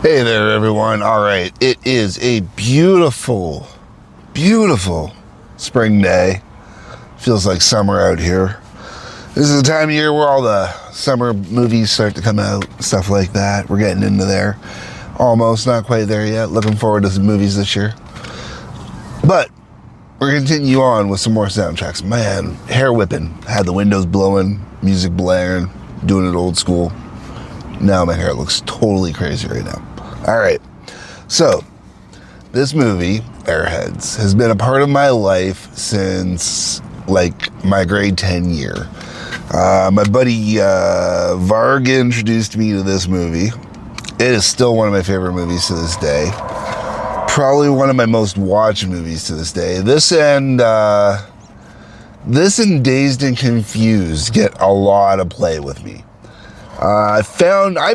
Hey there, everyone. All right, it is a beautiful, beautiful spring day. Feels like summer out here. This is the time of year where all the summer movies start to come out, stuff like that. We're getting into there. Almost, not quite there yet. Looking forward to some movies this year. But we're going to continue on with some more soundtracks. Man, hair whipping. Had the windows blowing, music blaring, doing it old school. Now my hair looks totally crazy right now. All right, so this movie, Airheads, has been a part of my life since like my grade 10 year. My buddy Varg introduced me to this movie. It is still one of my favorite movies to this day. Probably one of my most watched movies to this day. This and Dazed and Confused get a lot of play with me. I've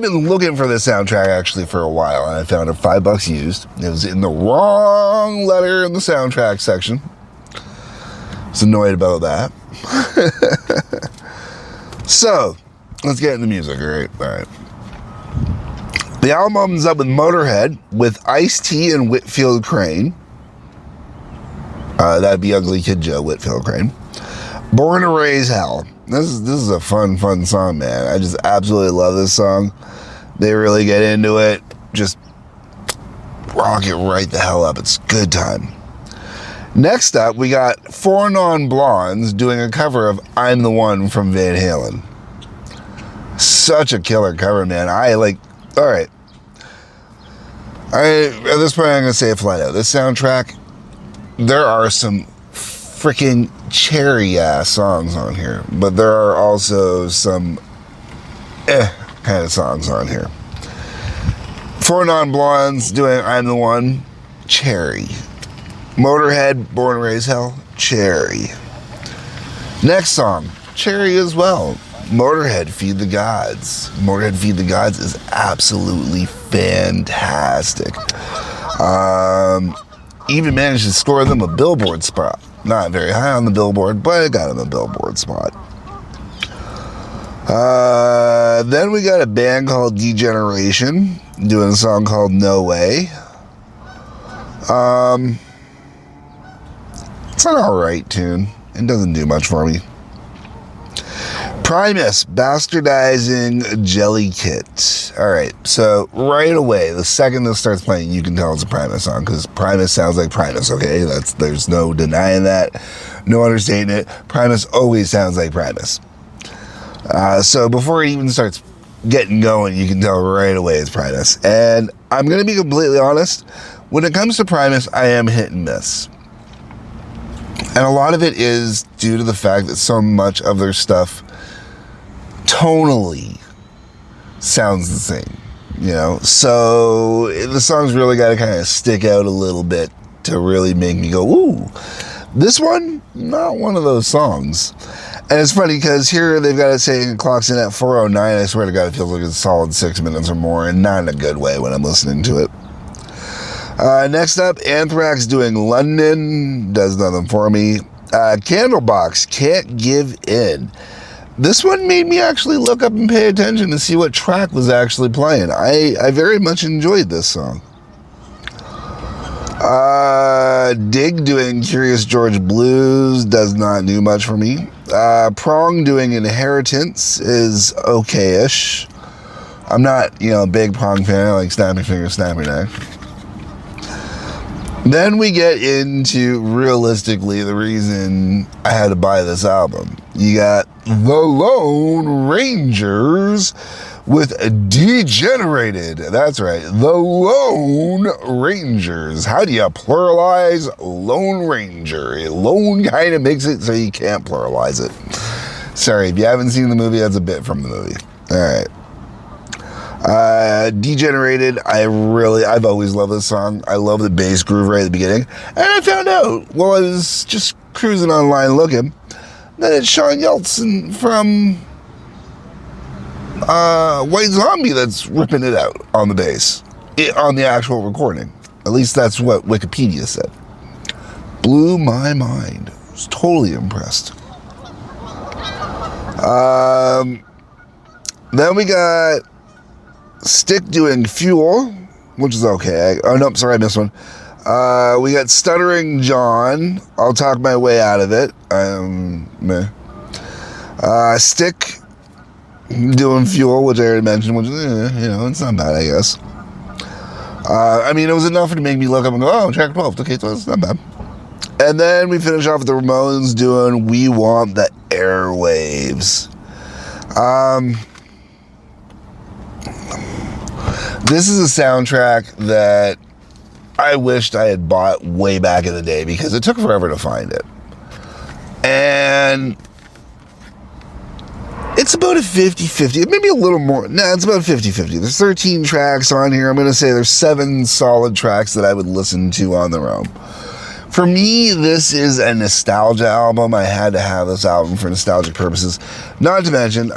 been looking for this soundtrack actually for a while, and I found it $5 used. It was in the wrong letter in the soundtrack section. I was annoyed about that. So, let's get into music, all right. The album opens up with Motorhead with Ice-T and Whitfield Crane. That'd be Ugly Kid Joe, Whitfield Crane. Born to Raise Hell. This is a fun song, man. I just absolutely love this song. They really get into it. Just rock it right the hell up. It's good time. Next up, we got Four Non Blondes doing a cover of I'm the One from Van Halen. Such a killer cover, man. Alright. At this point, I'm going to say it flat out. This soundtrack, there are some freaking cherry ass songs on here, but there are also some kind of songs on here. Four Non Blondes doing I'm the One, cherry. Motorhead, Born to Raise Hell, cherry. Next song, cherry as well. Motorhead, Feed the Gods. Motorhead, Feed the Gods is absolutely fantastic. Even managed to score them a Billboard spot. Not very high on the Billboard, but it got them a Billboard spot. Then we got a band called Degeneration doing a song called No Way. It's an alright tune. It doesn't do much for me. Primus, Bastardizing Jellykit. Alright, so right away, the second this starts playing, you can tell it's a Primus song, because Primus sounds like Primus, okay? There's no denying that, no understating it. Primus always sounds like Primus. So before it even starts getting going, you can tell right away it's Primus. And I'm going to be completely honest, when it comes to Primus, I am hit and miss. And a lot of it is due to the fact that so much of their stuff tonally sounds the same, you know? So the songs really got to kind of stick out a little bit to really make me go, ooh, this one, not one of those songs. And it's funny because here they've got it saying it clocks in at 4:09. I swear to God, it feels like it's a solid 6 minutes or more, and not in a good way when I'm listening to it. Next up, Anthrax doing London, does nothing for me. Candlebox, Can't Give In. This one made me actually look up and pay attention to see what track was actually playing. I very much enjoyed this song. Dig doing Curious George Blues does not do much for me. Prong doing Inheritance is okay-ish. I'm not, a big Prong fan. I like Snappy Finger, Snappy Neck. Then we get into, realistically, the reason I had to buy this album. You got The Lone Rangers with Degenerated. That's right, The Lone Rangers. How do you pluralize Lone Ranger? Lone kind of makes it so you can't pluralize it. Sorry, if you haven't seen the movie, that's a bit from the movie. All right. Degenerated, I've always loved this song. I love the bass groove right at the beginning. And I found out while I was just cruising online looking that it's Sean Yeltsin from White Zombie that's ripping it out on the bass. On the actual recording. At least that's what Wikipedia said. Blew my mind. I was totally impressed. Then we got Stick doing Fuel. which is okay. Oh, nope, sorry, I missed one. We got Stuttering John. I'll talk my way out of it. Meh. Stick, doing Fuel, which I already mentioned, which, it's not bad, I guess. I mean, it was enough to make me look up and go, oh, track 12. Okay, so it's not bad. And then we finish off with the Ramones doing We Want the Airwaves. This is a soundtrack that I wished I had bought way back in the day because it took forever to find it. And it's about a 50-50, maybe a little more. No, it's about 50-50. There's 13 tracks on here. I'm going to say there's 7 solid tracks that I would listen to on their own. For me, this is a nostalgia album. I had to have this album for nostalgic purposes. Not to mention, you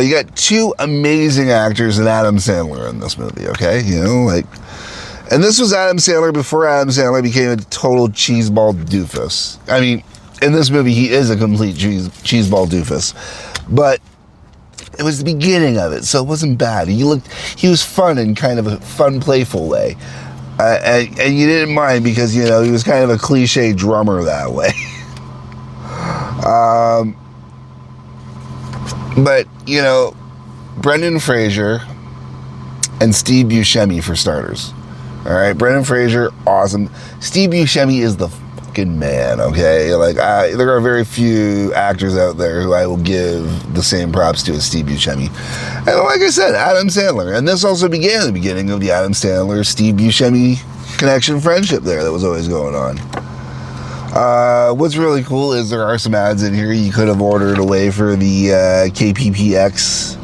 got 2 amazing actors and Adam Sandler in this movie, okay? And this was Adam Sandler before Adam Sandler became a total cheeseball doofus. I mean, in this movie, he is a complete cheeseball doofus. But it was the beginning of it, so it wasn't bad. He was fun in kind of a fun, playful way. And you didn't mind because, he was kind of a cliche drummer that way. But, Brendan Fraser and Steve Buscemi for starters. All right, Brendan Fraser, awesome. Steve Buscemi is the fucking man, okay? There are very few actors out there who I will give the same props to as Steve Buscemi. And like I said, Adam Sandler. And this also began the beginning of the Adam Sandler, Steve Buscemi connection friendship there that was always going on. What's really cool is there are some ads in here you could have ordered away for the KPPX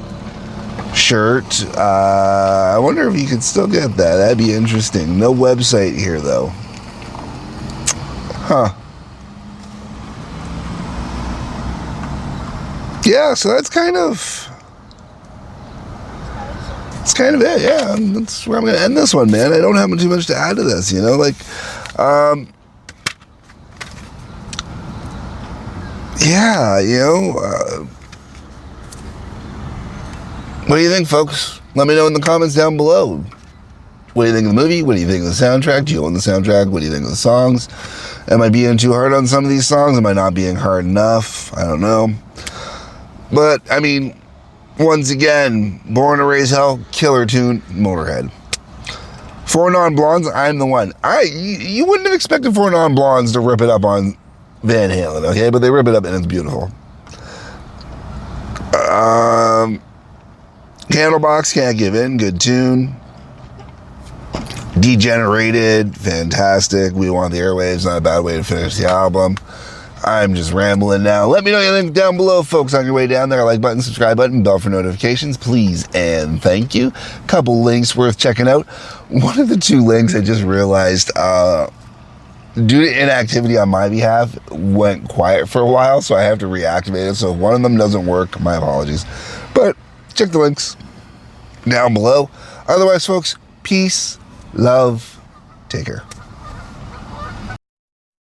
shirt. I wonder if you could still get that. That'd be interesting. No website here, though. Huh. Yeah, so that's kind of it. Yeah, that's where I'm going to end this one, man. I don't have too much to add to this, what do you think, folks? Let me know in the comments down below. What do you think of the movie? What do you think of the soundtrack? Do you own the soundtrack? What do you think of the songs? Am I being too hard on some of these songs? Am I not being hard enough? I don't know. But, I mean, once again, Born to Raise Hell, killer tune, Motorhead. 4 Non-Blondes, I'm the one. You wouldn't have expected 4 Non-Blondes to rip it up on Van Halen, okay? But they rip it up and it's beautiful. Candlebox, Can't Give In, good tune. Degenerated, fantastic. We Want the Airwaves, not a bad way to finish the album. I'm just rambling now. Let me know your link down below, folks, on your way down there. Like button, subscribe button, bell for notifications, please and thank you. Couple links worth checking out. One of the 2 links I just realized, due to inactivity on my behalf, went quiet for a while, so I have to reactivate it. So if one of them doesn't work, my apologies. But check the links down below. Otherwise, folks, peace, love, take care.